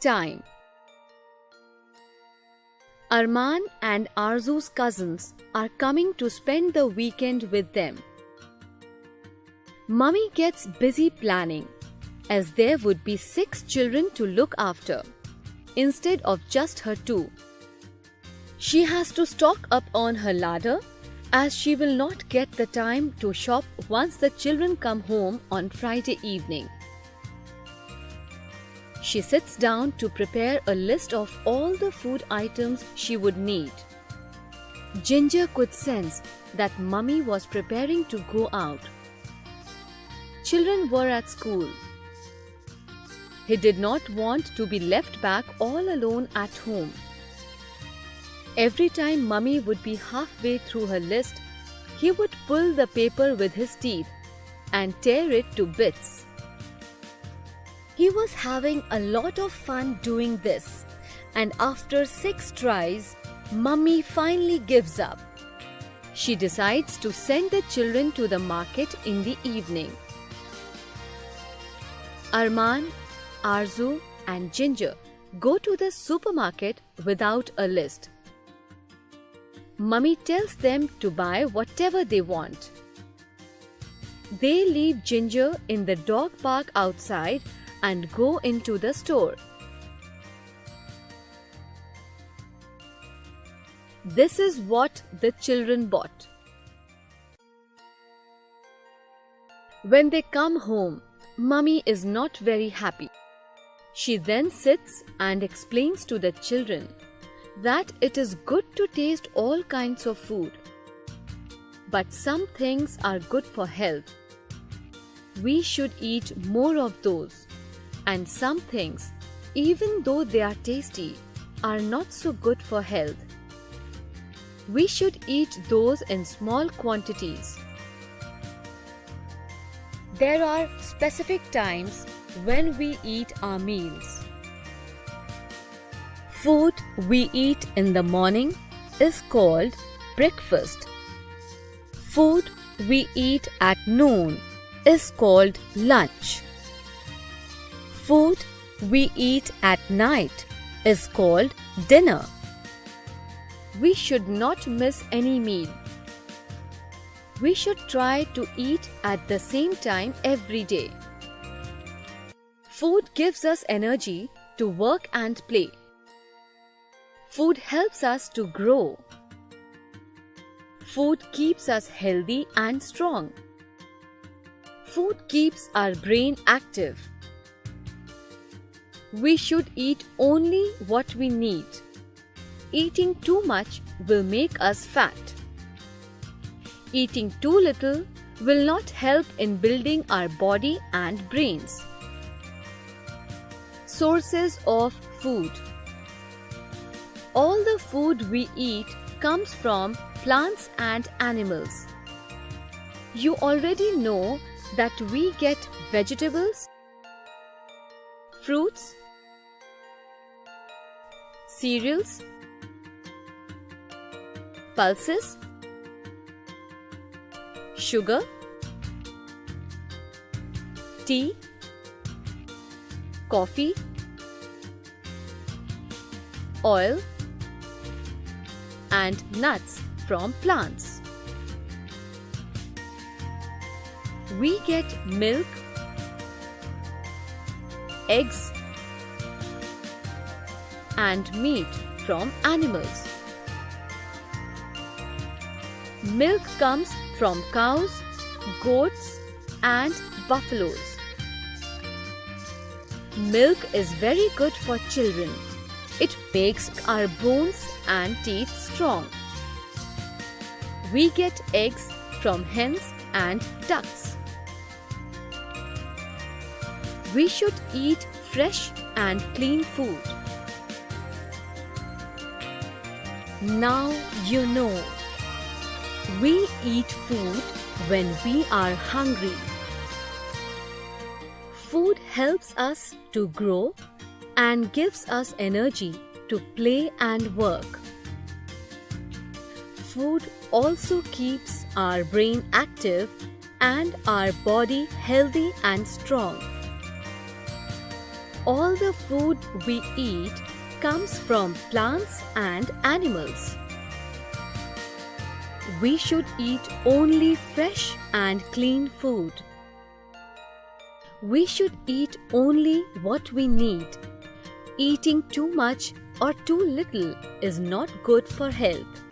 time. Arman and Arzu's cousins are coming to spend the weekend with them. Mummy gets busy planning, as there would be 6 children to look after, instead of just her 2. She has to stock up on her larder, as she will not get the time to shop once the children come home on Friday evening. She sits down to prepare a list of all the food items she would need. Ginger could sense that Mummy was preparing to go out. Children were at school. He did not want to be left back all alone at home. Every time Mummy would be halfway through her list, he would pull the paper with his teeth and tear it to bits. He was having a lot of fun doing this, and after 6 tries, Mummy finally gives up. She decides to send the children to the market in the evening. Arman, Arzu, and Ginger go to the supermarket without a list. Mummy tells them to buy whatever they want. They leave Ginger in the dog park outside and go into the store. This is what the children bought. When they come home, Mummy is not very happy. She then sits and explains to the children that it is good to taste all kinds of food, but some things are good for health. We should eat more of those, and some things, even though they are tasty, are not so good for health. We should eat those in small quantities. There are specific times when we eat our meals. Food we eat in the morning is called breakfast. Food we eat at noon is called lunch. Food we eat at night is called dinner. We should not miss any meal. We should try to eat at the same time every day. Food gives us energy to work and play. Food helps us to grow. Food keeps us healthy and strong. Food keeps our brain active. We should eat only what we need. Eating too much will make us fat. Eating too little will not help in building our body and brains. Sources of food. All the food we eat comes from plants and animals. You already know that we get vegetables, fruits, cereals, pulses, sugar, tea, coffee, oil, and nuts from plants. We get milk, eggs, and meat from animals. Milk comes from cows, goats, and buffaloes. Milk is very good for children. It makes our bones and teeth strong. We get eggs from hens and ducks. We should eat fresh and clean food. Now you know. We eat food when we are hungry. Food helps us to grow and gives us energy to play and work. Food also keeps our brain active and our body healthy and strong. All the food we eat comes from plants and animals. We should eat only fresh and clean food. We should eat only what we need. Eating too much or too little is not good for health.